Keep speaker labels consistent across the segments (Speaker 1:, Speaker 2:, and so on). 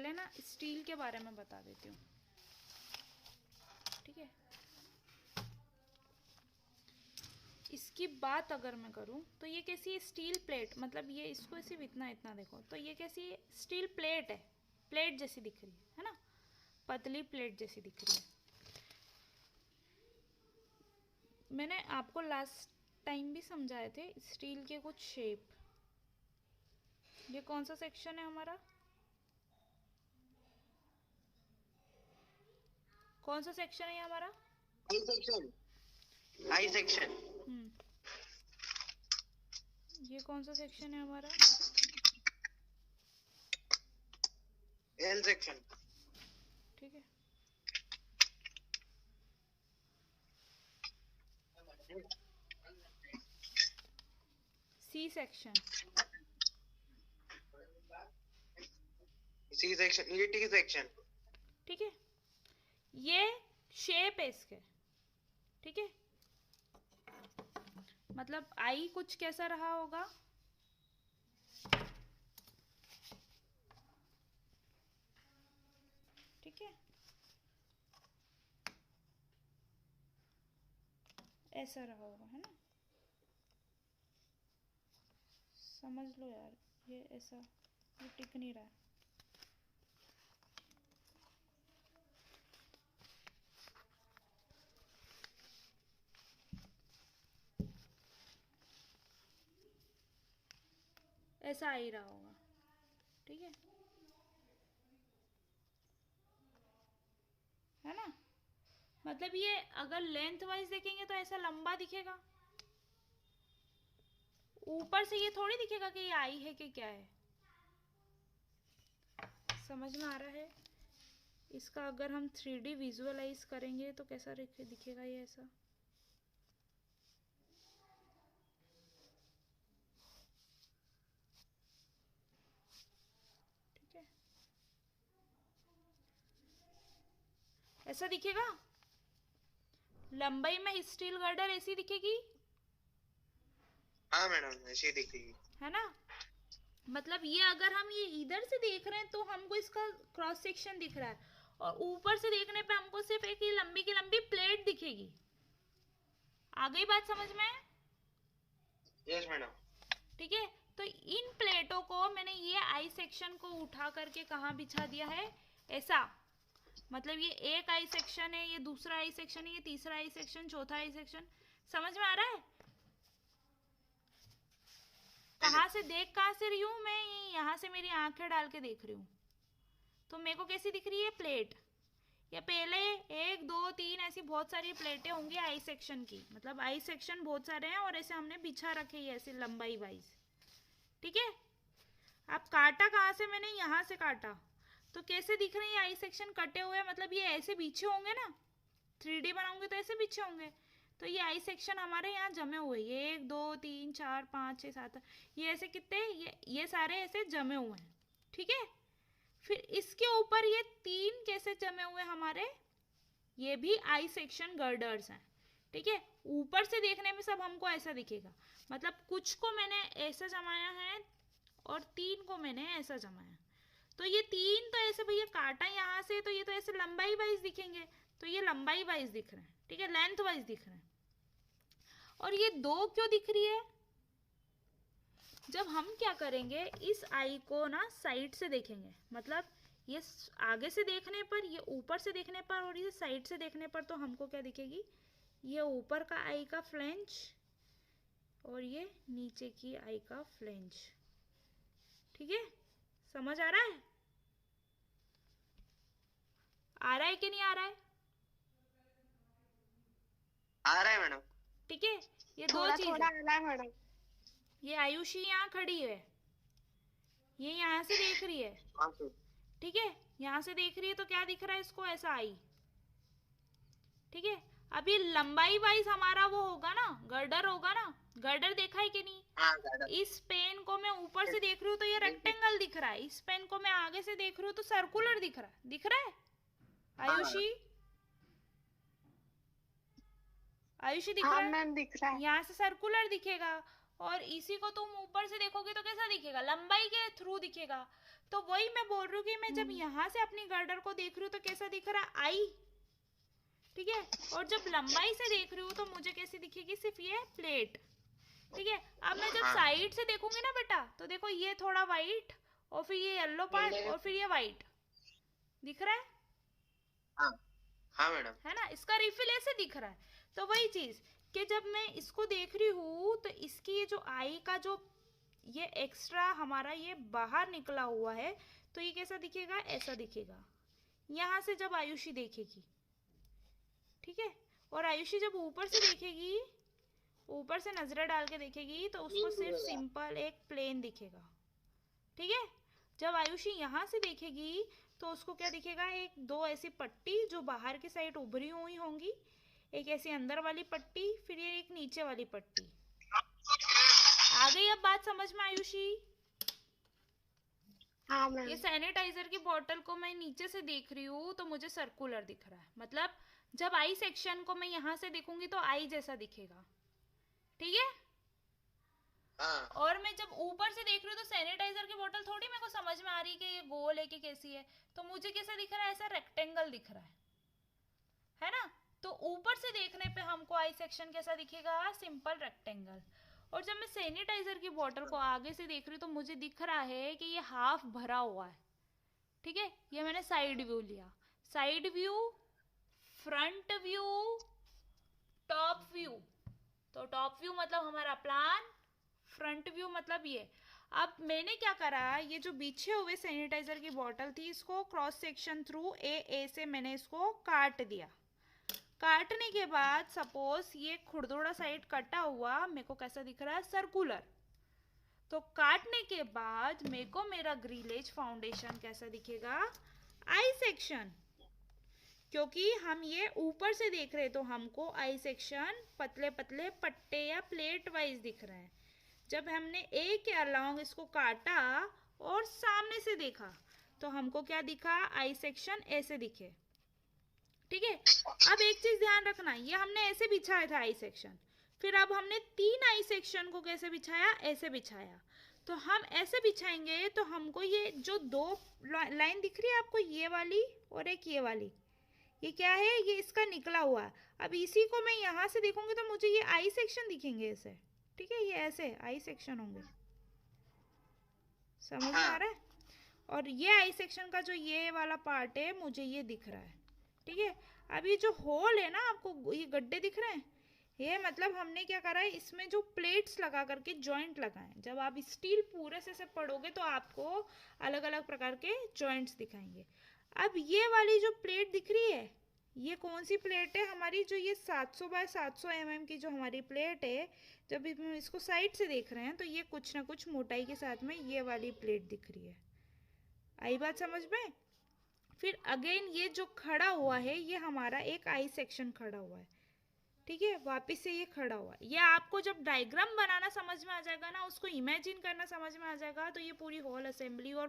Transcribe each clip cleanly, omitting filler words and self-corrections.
Speaker 1: पहले ना स्टील के बारे में बता देती हूँ, ठीक है। इसकी बात अगर मैं करूँ तो ये कैसी है, स्टील प्लेट, मतलब ये इसको सिर्फ इतना इतना देखो तो ये कैसी है, स्टील प्लेट है, प्लेट जैसी दिख रही है ना, पतली प्लेट जैसी दिख रही है। मैंने आपको लास्ट टाइम भी समझाए थे स्टील के कुछ शेप। ये कौन सा सेक्शन है हमारा, कौन सा सेक्शन है ये हमारा,
Speaker 2: आई सेक्शन, आई सेक्शन।
Speaker 1: ये कौन सा सेक्शन है हमारा,
Speaker 2: एल सेक्शन,
Speaker 1: ठीक है। सी सेक्शन,
Speaker 2: सी सेक्शन, ये टी सेक्शन,
Speaker 1: ठीक है। ये शेप है इसके, ठीक है। मतलब आई कुछ कैसा रहा होगा, ठीक है, ऐसा रहा होगा, है ना। समझ लो यार, ये ऐसा, ये टिक नहीं रहा है। ऐसा आ ही रहा होगा, ठीक है ना। मतलब ये अगर लेंथ वाइज देखेंगे तो ऐसा लंबा दिखेगा, ऊपर से ये थोड़ी दिखेगा कि ये आई है कि क्या है। समझ में आ रहा है। इसका अगर हम 3D विजुअलाइज करेंगे तो कैसा दिखेगा ये, ऐसा। ठीक है, ऐसा दिखेगा। लंबाई में स्टील गर्डर ऐसी दिखेगी।
Speaker 2: हाँ मैडम ऐसी दिखेगी,
Speaker 1: है ना। मतलब ये अगर हम ये इधर से देख रहे हैं तो हमको इसका क्रॉस सेक्शन दिख रहा है, और ऊपर से देखने पे हमको सिर्फ एक ही लंबी की लंबी प्लेट दिखेगी। आ गई बात समझ में?
Speaker 2: Yes madam.
Speaker 1: ठीक है, तो इन प्लेटों को मैंने ये आई सेक्शन को उठा करके कहाँ बिछा दिया है, ऐसा। मतलब ये एक आई सेक्शन है, ये दूसरा आई सेक्शन है, ये तीसरा आई सेक्शन, चौथा आई सेक्शन। समझ में आ रहा है? कहाँ से रही हूँ मैं, यहाँ से मेरी आंखें डाल के देख रही हूँ, तो मेरे को कैसी दिख रही है, प्लेट। या पहले 1 2 3 ऐसी बहुत सारी प्लेटें होंगी आई सेक्शन की, मतलब आई सेक्शन बहुत सारे हैं और ऐसे हमने बिछा रखे हैं ऐसे लंबाई वाइज, ठीक है। अब काटा कहाँ से मैंने, यहाँ से काटा, तो कैसे दिख रहे हैं आई सेक्शन कटे हुए, मतलब ये ऐसे बिछे होंगे ना, 3D बनाऊंगे तो ऐसे बिछे होंगे। तो ये आई सेक्शन हमारे यहाँ जमे हुए, ये 1 2 3 4 5 6 7, ये ऐसे कितने, ये सारे ऐसे जमे हुए हैं, ठीक है। फिर इसके ऊपर ये 3 कैसे जमे हुए हमारे, ये भी आई सेक्शन गर्डर्स हैं, ठीक है। ऊपर से देखने में सब हमको ऐसा दिखेगा, मतलब कुछ को मैंने ऐसा जमाया है और 3 को मैंने ऐसा जमाया। तो ये 3 तो ऐसे भैया काटा यहाँ से, तो ये तो ऐसे लंबाई वाइज दिखेंगे, तो ये लंबाई वाइज दिख रहे हैं, ठीक है, लेंथ वाइज दिख रहे हैं। और ये 2 क्यों दिख रही है, जब हम क्या करेंगे, इस आई को ना साइड से देखेंगे, मतलब ये आगे से देखने पर, ये ऊपर से देखने पर, और ये साइड से देखने पर, तो हमको क्या दिखेगी, ये ऊपर का आई का फ्लेंज और ये नीचे की आई का फ्लेंज, ठीक है। समझ आ रहा है? आ रहा है कि नहीं आ रहा है?
Speaker 2: आ रहा है मैडम।
Speaker 1: ठीक है, ये दो
Speaker 2: थोड़ा
Speaker 1: चीज
Speaker 2: थोड़ा आ रहा है मैडम।
Speaker 1: ये आयुषी यहाँ खड़ी है, ये यहाँ से देख रही है, ठीक है, यहाँ से देख रही है, तो क्या दिख रहा है इसको, ऐसा आई, ठीक है। अब ये लंबाई वाइज हमारा वो होगा ना, गर्डर होगा ना, गर्डर देखा है कि नहीं?
Speaker 2: हाँ,
Speaker 1: इस पेन को मैं ऊपर से देख रही हूँ तो ये रेक्टेंगल दिख रहा है, इस पेन को मैं आगे से देख रही हूँ तो सर्कुलर दिख रहा है, दिख रहा है आयुषी? आयुषी दिख रहा है?
Speaker 2: दिख रहा है।
Speaker 1: यहाँ से सर्कुलर दिखेगा, और इसी को तुम ऊपर से देखोगे तो कैसा दिखेगा, लंबाई के थ्रू दिखेगा। तो वही मैं बोल रही हूँ कि मैं जब यहाँ से अपनी गर्डर को देख रही हूँ तो कैसा दिख रहा है, आई, ठीक है। और जब लंबाई से देख रही हूँ तो मुझे कैसी दिखेगी, सिर्फ ये प्लेट, ठीक है। अब मैं जब साइड से देखूंगी ना बेटा, तो देखो ये थोड़ा वाइट और फिर ये येलो पार्ट और फिर ये वाइट दिख रहा है।
Speaker 2: हाँ मैडम,
Speaker 1: है ना, इसका रिफिल ऐसे दिख रहा है। तो वही चीज कि जब मैं इसको देख रही हूँ तो इसकी ये जो आई का जो ये एक्स्ट्रा हमारा ये बाहर निकला हुआ है, तो ये कैसा दिखेगा, ऐसा दिखेगा यहाँ से जब आयुषी देखेगी, ठीक है। और आयुषी जब ऊपर से देखेगी, ऊपर से नजर डाल के देखेगी, तो उसको सिर्फ सिंपल एक प्लेन दिखेगा, ठीक है। जब आयुषी यहाँ से देखेगी तो उसको क्या दिखेगा, एक दो ऐसी पट्टी जो बाहर की साइड उभरी हुई होंगी, एक ऐसी अंदर वाली पट्टी, फिर ये एक नीचे वाली पट्टी। आ गई अब बात समझ में आयुषी?
Speaker 2: हाँ मैम।
Speaker 1: ये सैनिटाइजर की बोतल को मैं नीचे से देख रही हूँ तो मुझे सर्कुलर दिख रहा है, मतलब जब आई सेक्शन को मैं यहाँ से देखूंगी तो आई जैसा दिखेगा, ठीक है। और मैं जब ऊपर से देख रही हूँ तो सैनिटाइजर की बोतल थोड़ी मेरे को समझ में आ रही कि ये गोल है कि कैसी है, तो मुझे कैसा दिख रहा है, ऐसा रेक्टेंगल दिख रहा है ना। तो ऊपर से देखने पे हमको आई सेक्शन कैसा दिखेगा, सिंपल रेक्टेंगल। और जब मैं सैनिटाइजर की बोतल को आगे से देख रही हूँ तो मुझे दिख रहा है कि ये हाफ भरा हुआ है, ठीक है। ये मैंने साइड व्यू लिया, side view, front view, top view. तो टॉप व्यू मतलब हमारा प्लान, फ्रंट व्यू मतलब ये। अब मैंने क्या करा, ये जो बिछे हुए सैनिटाइजर की बोतल थी इसको क्रॉस सेक्शन थ्रू ए से मैंने इसको काट दिया। काटने के बाद सपोज ये खुरदुरा साइड कटा हुआ मेरे को कैसा दिख रहा है, सर्कुलर। तो काटने के बाद मेरे को मेरा ग्रिलेज फाउंडेशन कैसा दिखेगा, आई सेक्शन। क्योंकि हम ये ऊपर से देख रहे तो हमको आई सेक्शन पतले पतले पट्टे या प्लेट वाइज दिख रहे हैं। जब हमने ए के अलोंग इसको काटा और सामने से देखा तो हमको क्या दिखा, आई सेक्शन ऐसे दिखे, ठीक है। अब एक चीज ध्यान रखना, ये हमने ऐसे बिछाया था आई सेक्शन, फिर अब हमने 3 आई सेक्शन को कैसे बिछाया, ऐसे बिछाया। तो हम ऐसे बिछाएंगे तो हमको ये जो दो लाइन दिख रही है आपको, ये वाली और एक ये वाली, ये क्या है, ये इसका निकला हुआ है। अब इसी को मैं यहाँ से देखूंगी तो मुझे ये आई सेक्शन दिखेंगे ऐसे, ठीक है। ये ऐसे आई सेक्शन होंगे, समझ में आ रहा है। और ये आई सेक्शन का जो ये वाला पार्ट है मुझे ये दिख रहा है, ठीक है। अब ये जो होल है ना, आपको ये गड्ढे दिख रहे हैं, ये मतलब हमने क्या करा है, इसमें जो प्लेट्स लगा करके जॉइंट लगाए। जब आप स्टील पूरे से पढ़ोगे तो आपको अलग अलग प्रकार के जॉइंट्स दिखाएंगे। अब ये वाली जो प्लेट दिख रही है, ये कौन सी प्लेट है हमारी, जो ये 700 बाय 700 mm की जो हमारी प्लेट है, जब हम इसको साइड से देख रहे हैं तो ये कुछ ना कुछ मोटाई के साथ में ये वाली प्लेट दिख रही है। आई बात समझ में? फिर अगेन ये जो खड़ा हुआ है ये हमारा एक आई सेक्शन खड़ा हुआ है, ठीक है। वापस से ये खड़ा हुआ है। ये आपको जब डायग्राम बनाना समझ में आ जाएगा ना, उसको इमेजिन करना समझ में आ जाएगा, तो ये पूरी होल असेंबली और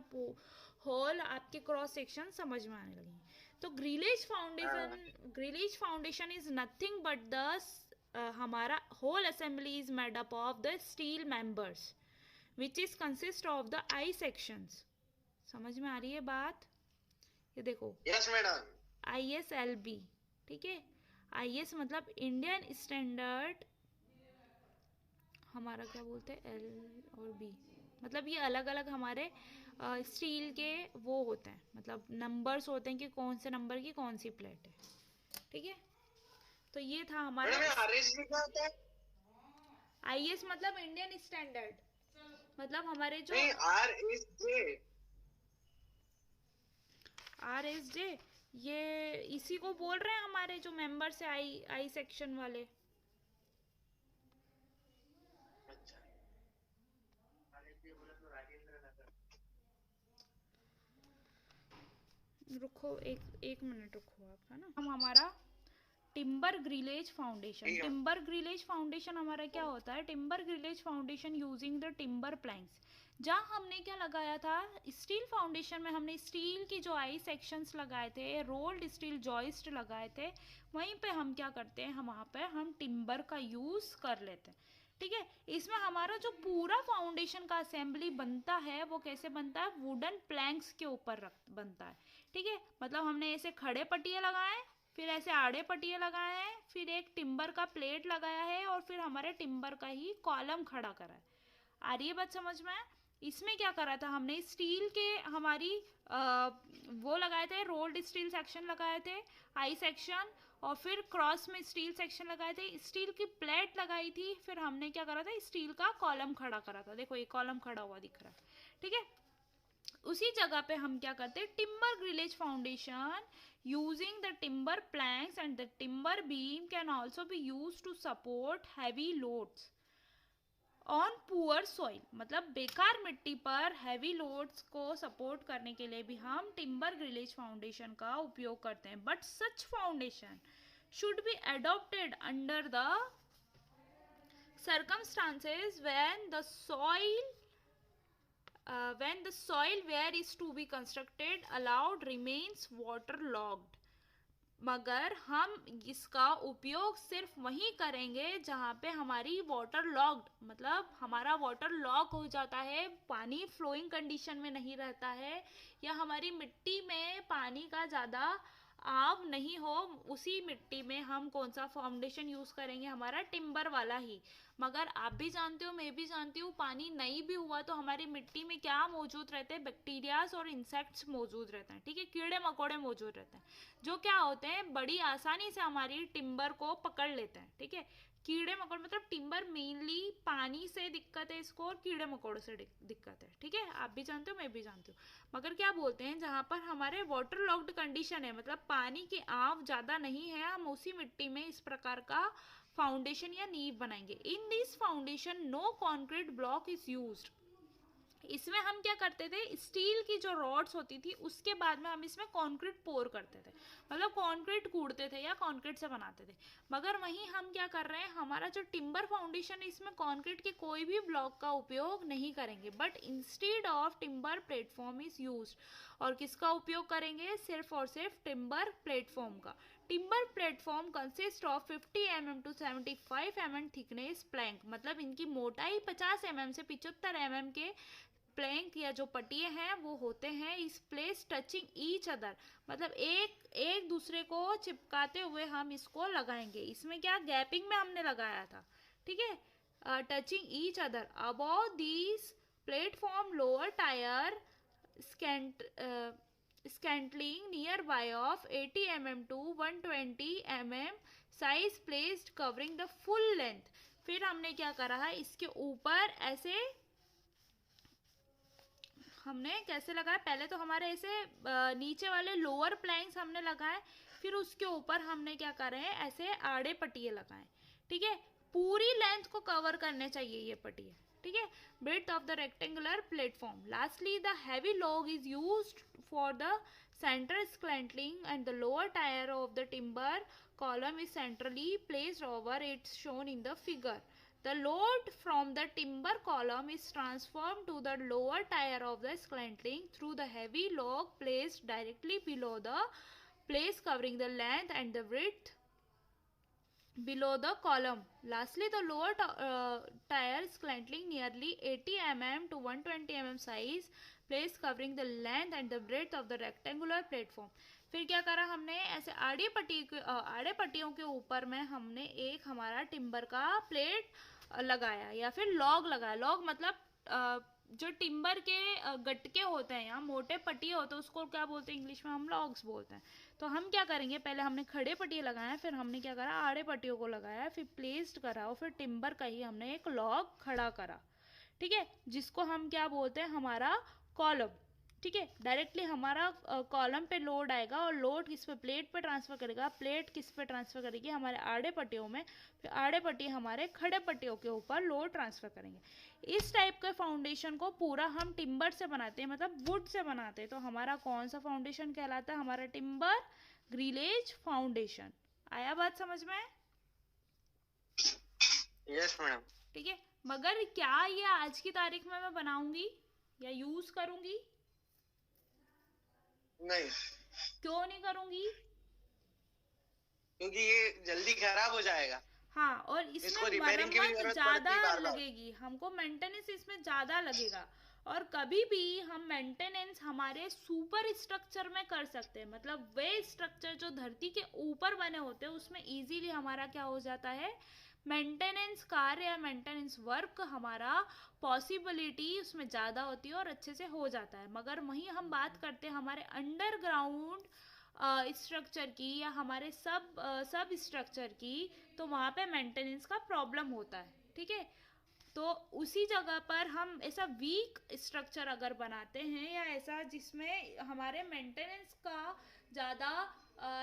Speaker 1: होल आपके क्रॉस सेक्शन समझ में आने लगी। तो grillage foundation is nothing but the हमारा whole assembly is made up of the steel members which is consist of the I sections. समझ में आ रही है बात? ये देखो,
Speaker 2: यस मैडम।
Speaker 1: ISLB, ठीक है। IS मतलब इंडियन स्टैंडर्ड, हमारा क्या बोलते हैं, L और B, मतलब ये अलग अलग हमारे स्टील के वो होते हैं, मतलब नंबर्स होते हैं कि कौन से नंबर की कौन सी प्लेट है, ठीक है। तो ये था हमारा IS मतलब इंडियन स्टैंडर्ड, मतलब हमारे जो RSJ, ये इसी को बोल रहे हैं हमारे जो मेंबर्स है आई सेक्शन वाले। रुको एक मिनट रुको आप, है ना। हम हमारा टिम्बर ग्रिलेज फाउंडेशन हमारा क्या होता है, timber grillage foundation using the timber planks. जहाँ हमने क्या लगाया था, स्टील फाउंडेशन में हमने स्टील की जो आई सेक्शंस लगाए थे, रोल्ड स्टील जॉइस्ट लगाए थे, वहीं पे हम क्या करते हैं, हम वहाँ पे हम टिम्बर का यूज़ कर लेते हैं, ठीक है। इसमें हमारा जो पूरा फाउंडेशन का असेंबली बनता है वो कैसे बनता है, वुडन प्लैंक्स के ऊपर बनता है। ठीक है, मतलब हमने ऐसे खड़े पट्टिए लगाए, फिर ऐसे आड़े पट्टिए लगाए हैं, फिर एक टिम्बर का प्लेट लगाया है, और फिर हमारे टिम्बर का ही कॉलम खड़ा करा है। आ रही है बात समझ में? इसमें क्या करा था हमने, स्टील के हमारी वो लगाए थे, रोल्ड स्टील सेक्शन लगाए थे, आई सेक्शन, और फिर क्रॉस में स्टील सेक्शन लगाए थे, स्टील की प्लेट लगाई थी, फिर हमने क्या करा था, स्टील का कॉलम खड़ा करा था। देखो ये कॉलम खड़ा हुआ दिख रहा है। ठीक है, उसी जगह पे हम क्या करते हैं, timber grillage foundation using the timber planks and the timber beam can also be use to support heavy loads on poor soil. मतलब बेकार मिट्टी पर हैवी लोड्स को सपोर्ट करने के लिए भी हम टिम्बर ग्रिलेज फाउंडेशन का उपयोग करते हैं। But such foundation should be adopted under the circumstances when the soil where is to be constructed allowed remains waterlogged। मगर हम इसका उपयोग सिर्फ वहीं करेंगे जहाँ पे हमारी वाटर लॉक्ड, मतलब हमारा वाटर लॉक हो जाता है, पानी फ्लोइंग कंडीशन में नहीं रहता है, या हमारी मिट्टी में पानी का ज़्यादा आव नहीं हो, उसी मिट्टी में हम कौन सा फाउंडेशन यूज़ करेंगे, हमारा टिम्बर वाला ही। मगर आप भी जानते हो, मैं भी जानती हूँ, पानी नहीं भी हुआ तो हमारी मिट्टी में क्या मौजूद रहते हैं, बैक्टीरियाज और इंसेक्ट्स मौजूद रहते हैं। ठीक है, कीड़े मकोड़े मौजूद रहते हैं, जो क्या होते हैं, बड़ी आसानी से हमारी टिम्बर को पकड़ लेते हैं। ठीक है, कीड़े मकोड़े मतलब टिम्बर मेनली पानी से दिक्कत है इसको, और कीड़े मकोड़ों से दिक्कत है। ठीक है, आप भी जानते हो, मैं भी जानती हूँ। मगर क्या बोलते हैं, जहाँ पर हमारे वाटर लॉक्ड कंडीशन है, मतलब पानी की आव ज़्यादा नहीं है, हम उसी मिट्टी में इस प्रकार का फाउंडेशन या नींव बनाएंगे। In this foundation no concrete block is used. इसमें हम क्या करते थे, स्टील की जो रॉड्स होती थी उसके बाद में हम इसमें कंक्रीट पोर करते थे, मतलब कंक्रीट कूड़ते थे या कंक्रीट से बनाते थे। मगर वहीं हम क्या कर रहे हैं, हमारा जो टिम्बर फाउंडेशन है इसमें कंक्रीट के कोई भी ब्लॉक का उपयोग नहीं करेंगे, but instead of timber platform is used. और किसका उपयोग करेंगे, सिर्फ और सिर्फ टिम्बर प्लेटफॉर्म का। Timber platform consist of 50 mm to 75 mm thickness plank, मतलब इनकी मोटाई 50 mm से 75 mm के प्लैंक या जो पटिए हैं वो होते हैं। इस प्लेस टचिंग ईच अदर, मतलब एक दूसरे को चिपकाते हुए हम इसको लगाएंगे। इसमें क्या गैपिंग में हमने लगाया था। ठीक है, touching each other above this platform lower tyre scantling nearby of 80 mm to 120 mm size placed covering the full length। फिर हमने क्या करा है, इसके ऊपर ऐसे हमने कैसे लगाया, पहले तो हमारे ऐसे नीचे वाले लोअर प्लैंक्स हमने लगाए, फिर उसके ऊपर हमने क्या कर रहे हैं, ऐसे आड़े पटिए लगाए। ठीक है, पूरी लेंथ को कवर करने चाहिए ये पटिए। ठीक है, breadth of the rectangular platform. Lastly the heavy log is used for the center scantling and the lower tier of the timber column is centrally placed over it shown in the figure। The load from the timber column is transferred to the lower tier of the scantling through the heavy log placed directly below the place covering the length and the width below the column। Lastly, the lower tier scantling nearly 80 mm to 120 mm size place covering the length and the breadth of the rectangular platform। फिर क्या करा हमने, ऐसे आड़े पट्टियों के ऊपर में हमने एक हमारा टिम्बर का प्लेट लगाया या फिर लॉग लगाया। लॉग मतलब जो टिम्बर के गटके होते हैं या मोटे पट्टिए होते हैं उसको क्या बोलते हैं इंग्लिश में, हम लॉग्स बोलते हैं। तो हम क्या करेंगे, पहले हमने खड़े पट्टिए लगाए, फिर हमने क्या करा, आड़े पट्टियों को लगाया, फिर प्लेस्ड करा, और फिर टिम्बर का ही हमने एक लॉग खड़ा करा। ठीक है, जिसको हम क्या बोलते हैं, हमारा कॉलम। ठीक है, डायरेक्टली हमारा कॉलम पे लोड आएगा, और लोड किस पे, प्लेट पे ट्रांसफर करेगा, प्लेट किस पे ट्रांसफर करेगी, हमारे आड़े पट्टियों में, फिर आड़े पट्टी हमारे खड़े पट्टियों के ऊपर लोड ट्रांसफर करेंगे। इस टाइप के फाउंडेशन को पूरा हम टिम्बर से बनाते हैं, मतलब वुड से बनाते हैं। तो हमारा कौन सा फाउंडेशन कहलाता है, हमारा टिम्बर ग्रिलेज फाउंडेशन। आया बात समझ में?
Speaker 2: Yes madam.
Speaker 1: ठीक है, मगर क्या ये आज की तारीख में मैं बनाऊंगी या यूज करूंगी?
Speaker 2: नहीं।
Speaker 1: क्यों नहीं करूंगी?
Speaker 2: क्योंकि ये जल्दी खराब हो जाएगा।
Speaker 1: हाँ, और
Speaker 2: इसको
Speaker 1: इसमें
Speaker 2: रिपेयरिंग की भी
Speaker 1: मरम्मत
Speaker 2: जरूरत
Speaker 1: ज्यादा
Speaker 2: पड़ती है बार बार।
Speaker 1: लगेगी, हमको मेंटेनेंस इसमें ज्यादा लगेगा। और कभी भी हम मेंटेनेंस हमारे सुपर स्ट्रक्चर में कर सकते हैं, मतलब वे स्ट्रक्चर जो धरती के ऊपर बने होते हैं उसमें इजीली हमारा क्या हो जाता है, मेंटेनेंस कार्य या मेंटेनेंस वर्क हमारा पॉसिबिलिटी उसमें ज़्यादा होती है और अच्छे से हो जाता है। मगर वहीं हम बात करते हैं हमारे अंडरग्राउंड स्ट्रक्चर की या हमारे सब स्ट्रक्चर की, तो वहाँ पे मेंटेनेंस का प्रॉब्लम होता है। ठीक है, तो उसी जगह पर हम ऐसा वीक स्ट्रक्चर अगर बनाते हैं या ऐसा जिसमें हमारे मेंटेनेंस का ज़्यादा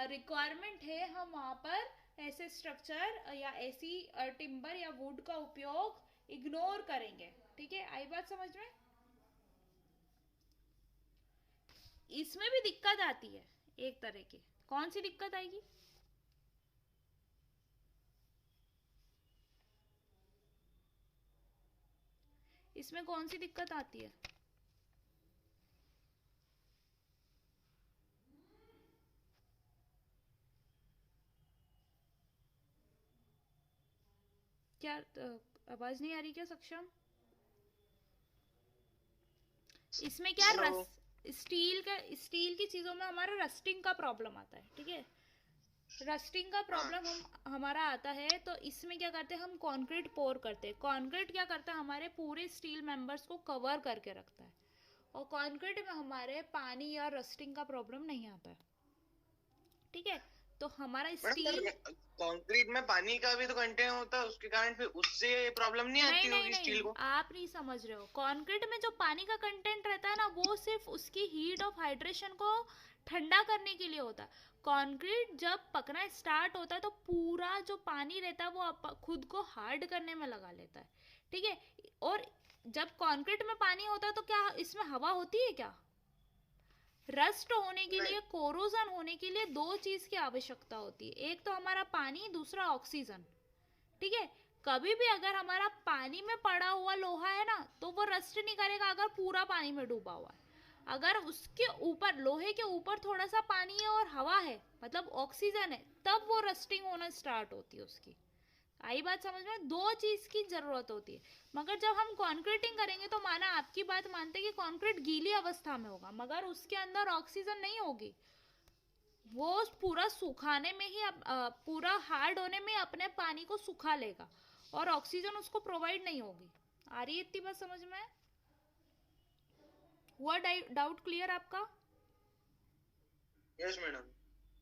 Speaker 1: रिक्वायरमेंट है, हम वहाँ पर ऐसे स्ट्रक्चर या ऐसी टिम्बर या वुड का उपयोग इग्नोर करेंगे। ठीक है, आई बात समझ में? इसमें भी दिक्कत आती है एक तरह की। कौन सी दिक्कत आएगी? इसमें कौन सी दिक्कत आती है? क्या आवाज नहीं आ रही क्या सक्षम? इसमें क्या
Speaker 2: हेलो।
Speaker 1: स्टील की चीजों में हमारा रस्टिंग का प्रॉब्लम आता है। ठीक है, रस्टिंग का
Speaker 2: हाँ
Speaker 1: प्रॉब्लम हमारा आता है, तो इसमें क्या करते हैं, हम कंक्रीट पोर करते हैं। कंक्रीट क्या करता है, हमारे पूरे स्टील मेंबर्स को कवर करके रखता है, और कंक्रीट में हमारे पानी या रस्टिंग का प्रॉब्लम नहीं आता है। ठीक है, तो हमारा
Speaker 2: मैडम,
Speaker 1: स्टील,
Speaker 2: पर कंक्रीट में पानी का भी तो कंटेन होता है, उसके कारण फिर उससे प्रॉब्लम नहीं
Speaker 1: नहीं
Speaker 2: आती
Speaker 1: नहीं
Speaker 2: होगी
Speaker 1: नहीं,
Speaker 2: स्टील को?
Speaker 1: आप नहीं समझ रहे हो। कंक्रीट में जो पानी का कंटेंट रहता है ना, वो सिर्फ उसकी हीट ऑफ हाइड्रेशन को ठंडा करने के लिए होता है। कंक्रीट जब पकना स्टार्ट होता है तो पूरा जो पानी रहता है वो खुद को हार्ड करने में लगा लेता है। ठीक है, और जब कंक्रीट में पानी होता है तो क्या इसमें हवा होती है क्या? रस्ट होने के
Speaker 2: नहीं।
Speaker 1: लिए, कोरोजन होने के लिए दो चीज की आवश्यकता होती है, एक तो हमारा पानी, दूसरा ऑक्सीजन। ठीक है, कभी भी अगर हमारा पानी में पड़ा हुआ लोहा है ना, तो वो रस्ट नहीं करेगा अगर पूरा पानी में डूबा हुआ है। अगर उसके ऊपर, लोहे के ऊपर थोड़ा सा पानी है और हवा है, मतलब ऑक्सीजन है, तब वो रस्टिंग होना स्टार्ट होती है उसकी। आई बात समझ में? दो चीज की जरूरत होती है। मगर जब हम कॉन्क्रीटिंग करेंगे तो माना आपकी बात मानते कि कॉन्क्रीट गीली अवस्था में होगा, मगर उसके अंदर ऑक्सीजन नहीं होगी, वो पूरा सुखाने में ही पूरा हार्ड होने में अपने पानी को सुखा लेगा और ऑक्सीजन उसको प्रोवाइड नहीं होगी। आ रही है इतनी बात समझ में? हुआ डाउट क्लियर आपका?
Speaker 2: Yes madam.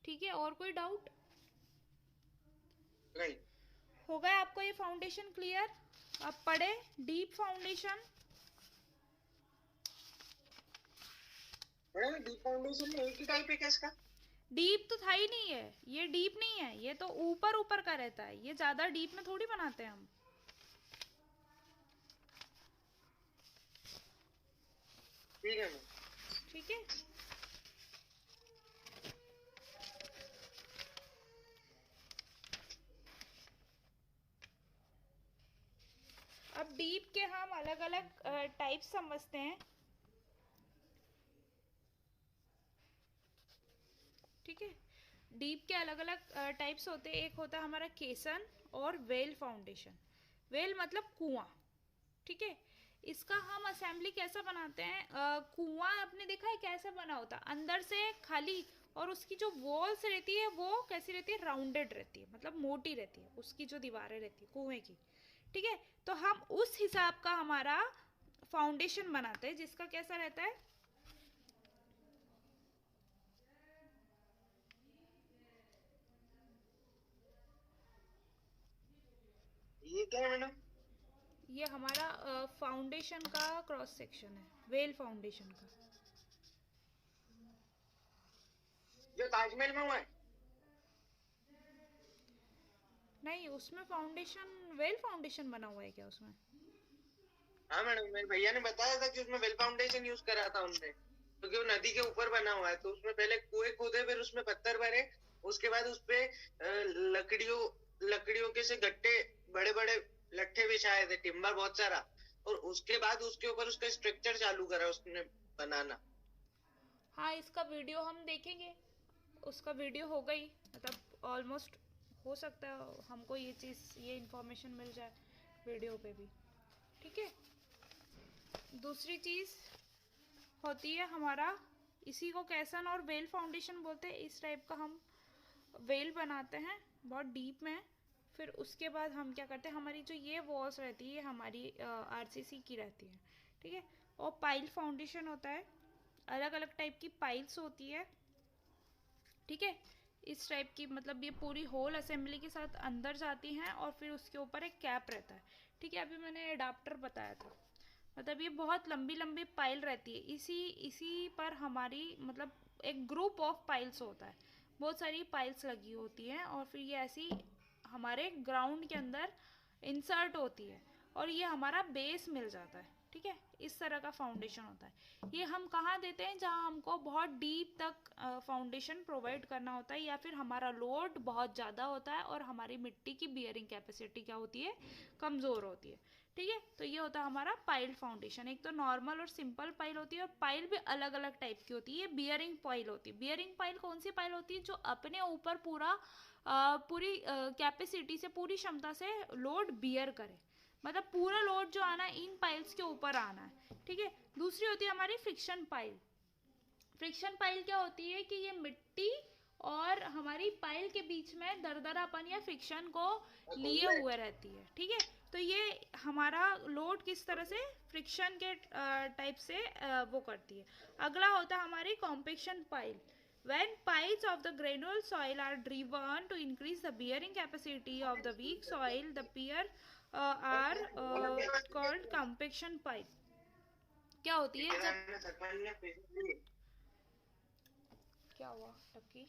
Speaker 1: ठीक है, और कोई डाउट?
Speaker 2: नहीं
Speaker 1: हो गया आपको ये फाउंडेशन क्लियर? अब पढ़े deep foundation.
Speaker 2: Madam, deep foundation में एक ही टाइप है क्या इसका?
Speaker 1: डीप तो था ही नहीं है, ये डीप नहीं है, ये तो ऊपर ऊपर का रहता है, ये ज्यादा डीप में थोड़ी बनाते हैं हम।
Speaker 2: ठीक है मैम।
Speaker 1: ठीक है, अब डीप के हम अलग अलग टाइप समझते हैं। ठीक है, डीप के अलग अलग टाइप्स होते हैं। एक होता है हमारा केसन और वेल फाउंडेशन। वेल मतलब कुआं। ठीक है, इसका हम असेंबली कैसा बनाते हैं, कुआं आपने देखा है कैसा बना होता है, अंदर से खाली, और उसकी जो वॉल्स रहती है वो कैसी रहती है, राउंडेड रहती है, मतलब मोटी रहती है उसकी जो दीवारें रहती है कुएं की। ठीक है, तो हम उस हिसाब का हमारा फाउंडेशन बनाते हैं, जिसका कैसा रहता है,
Speaker 2: ये क्या है मैडम?
Speaker 1: ये हमारा फाउंडेशन का क्रॉस सेक्शन है, वेल फाउंडेशन का।
Speaker 2: जो ताजमहल में हुआ है?
Speaker 1: नहीं, उसमें फाउंडेशन, वेल फाउंडेशन बना हुआ है क्या उसमें?
Speaker 2: हाँ मैडम, मेरे भैया ने बताया था कि उसमें वेल फाउंडेशन यूज करा था उनने, क्योंकि वो नदी के ऊपर बना हुआ है, तो उसमें पहले कुएं खोदे, फिर उसमें पत्थर भरे, उसके बाद उसपे लकड़ियों लकड़ियों के से गट्टे, बड़े बड़े लट्ठे बिछाए थे, टिम्बर बहुत सारा, और उसके बाद उसके ऊपर उसका स्ट्रक्चर चालू करा उसने बनाना।
Speaker 1: हाँ, इसका वीडियो हम देखेंगे, उसका वीडियो हो गई, मतलब ऑलमोस्ट हो सकता है हमको ये इन्फॉर्मेशन मिल जाए वीडियो पे भी, ठीक है। दूसरी चीज़ होती है हमारा, इसी को कैसन और वेल फाउंडेशन बोलते हैं। इस टाइप का हम वेल बनाते हैं बहुत डीप में। फिर उसके बाद हम क्या करते हैं, हमारी जो ये वॉल्स रहती है हमारी आरसीसी की रहती है, ठीक है। और पाइल फाउंडेशन होता है, अलग अलग टाइप की पाइल्स होती है, ठीक है। इस टाइप की, मतलब ये पूरी होल असेंबली के साथ अंदर जाती हैं और फिर उसके ऊपर एक कैप रहता है, ठीक है। अभी मैंने एडाप्टर बताया था, मतलब ये बहुत लंबी लंबी पाइल रहती है। इसी इसी पर हमारी मतलब एक ग्रुप ऑफ पाइल्स होता है, बहुत सारी पाइल्स लगी होती हैं और फिर ये ऐसी हमारे ग्राउंड के अंदर इंसर्ट होती है और ये हमारा बेस मिल जाता है, ठीक है। इस तरह का फाउंडेशन होता है। ये हम कहाँ देते हैं, जहाँ हमको बहुत डीप तक फाउंडेशन प्रोवाइड करना होता है या फिर हमारा लोड बहुत ज़्यादा होता है और हमारी मिट्टी की बियरिंग कैपेसिटी क्या होती है, कमज़ोर होती है, ठीक है। तो ये होता है हमारा पाइल फाउंडेशन। एक तो नॉर्मल और सिंपल पाइल होती है और पाइल भी अलग अलग टाइप की होती है। ये बियरिंग पाइल होती है। बियरिंग पाइल कौन सी पाइल होती है, जो अपने ऊपर पूरी कैपेसिटी से, पूरी क्षमता से लोड बियर करे, मतलब पूरा लोड जो आना है इन पाइल्स के ऊपर आना है, ठीक है। दूसरी होती है हमारी फ्रिक्शन पाइल। फ्रिक्शन पाइल क्या होती है कि ये मिट्टी और हमारी पाइल के बीच में दरदरापन या फ्रिक्शन को लिए हुए रहती है, ठीक है। तो ये हमारा लोड किस तरह से फ्रिक्शन के टाइप से वो करती है। अगला होता है हमारी compaction pile. When piles of the granule soil are driven to increase the bearing capacity of the weak soil, the pier are called compaction pile. क्या होती है जब, क्या हुआ टक्की?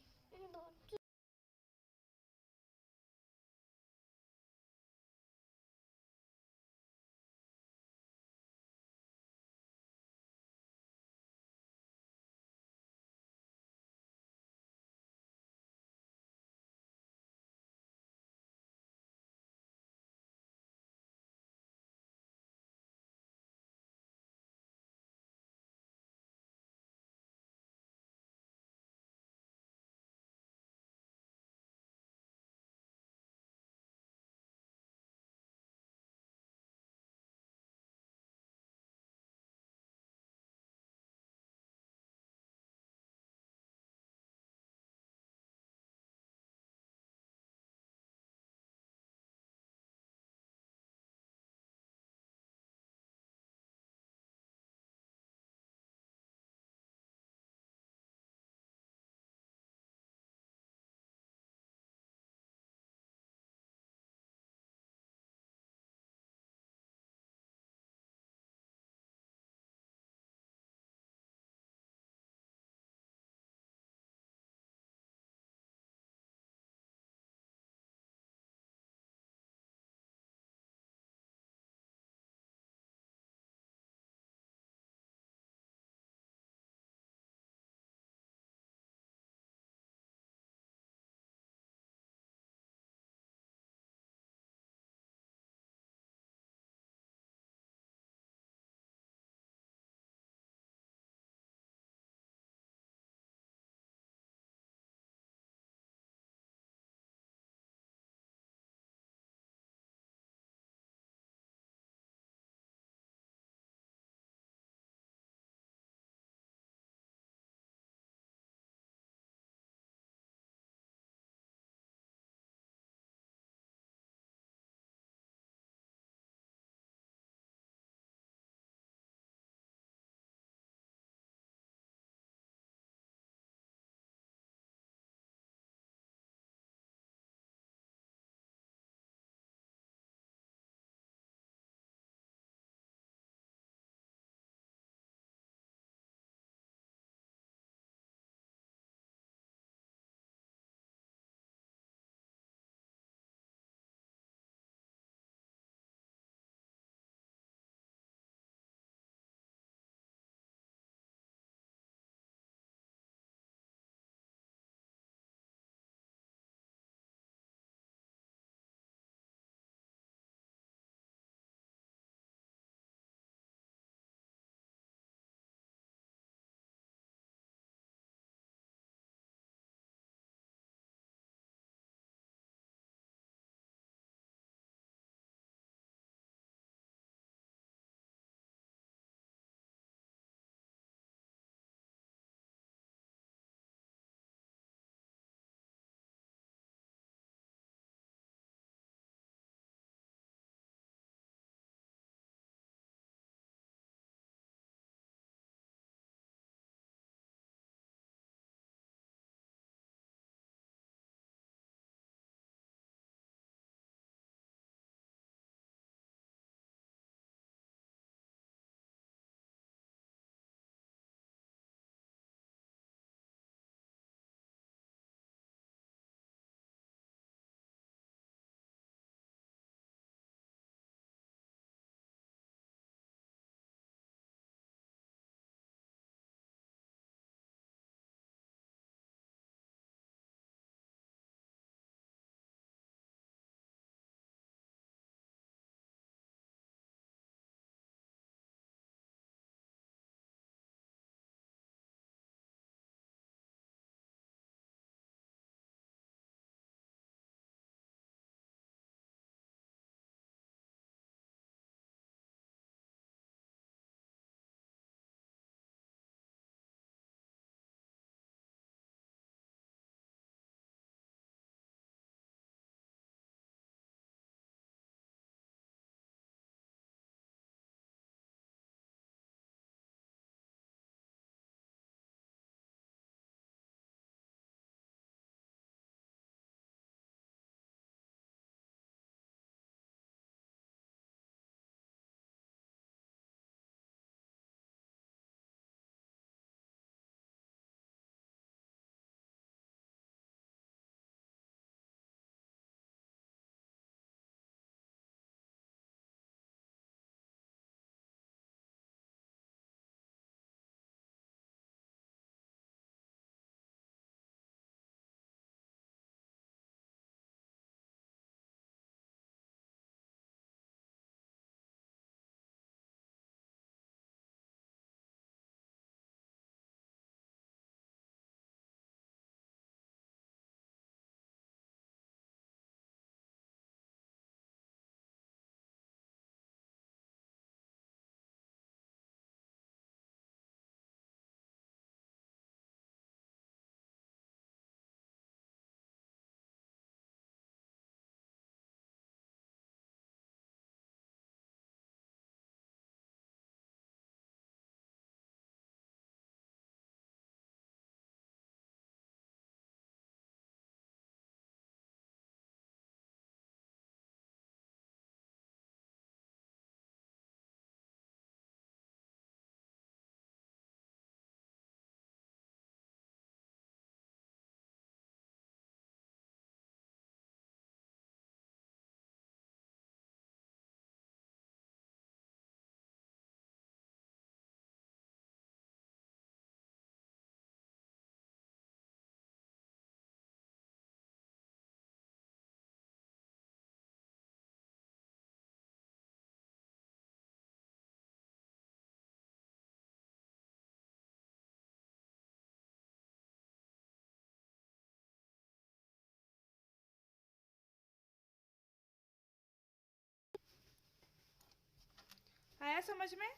Speaker 1: आया समझ में?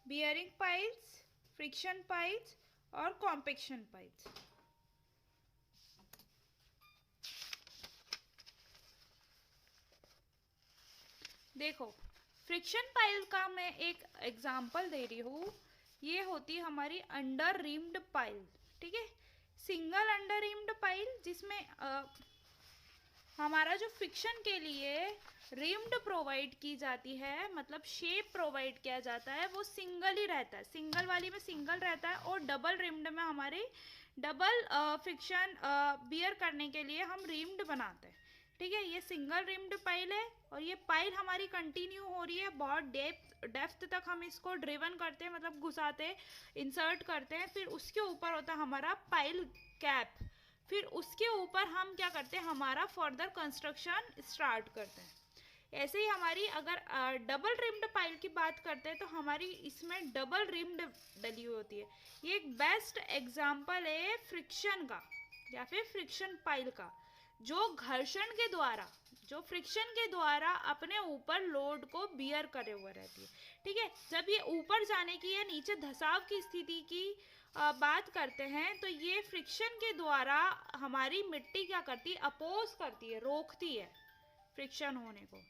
Speaker 1: बियरिंग पाइल्स, फ्रिक्शन पाइल्स और कॉम्पेक्शन पाइल्स। देखो फ्रिक्शन पाइल का मैं एक एग्जांपल दे रही हूँ। ये होती है हमारी अंडर रिम्ड पाइल, ठीक है, सिंगल अंडर रिम्ड पाइल, जिसमें हमारा जो फ्रिक्शन के लिए रिम्ड प्रोवाइड की जाती है, मतलब शेप प्रोवाइड किया जाता है, वो सिंगल ही रहता है। सिंगल वाली में सिंगल रहता है और डबल रिम्ड में हमारे डबल फ्रिक्शन बियर करने के लिए हम रिम्ड बनाते हैं, ठीक है। ये सिंगल रिम्ड पाइल है और ये पाइल हमारी कंटिन्यू हो रही है, बहुत डेप्थ तक हम इसको ड्रिवन करते हैं, मतलब घुसाते हैं, इंसर्ट करते हैं। फिर उसके ऊपर होता है हमारा पाइल कैप। फिर उसके ऊपर हम क्या करते हैं, हमारा फर्दर कंस्ट्रक्शन स्टार्ट करते हैं। ऐसे ही हमारी अगर डबल रिम्ड पाइल की बात करते हैं तो हमारी इसमें डबल रिम्ड डली हुई होती है। ये एक बेस्ट एग्जांपल है फ्रिक्शन का या फिर फ्रिक्शन पाइल का, जो घर्षण के द्वारा, जो फ्रिक्शन के द्वारा अपने ऊपर लोड को बियर करे हुए रहती है, ठीक है। जब ये ऊपर जाने की या नीचे धसाव की स्थिति की बात करते हैं तो ये फ्रिक्शन के द्वारा हमारी मिट्टी क्या करती है, अपोज करती है, रोकती है फ्रिक्शन होने को।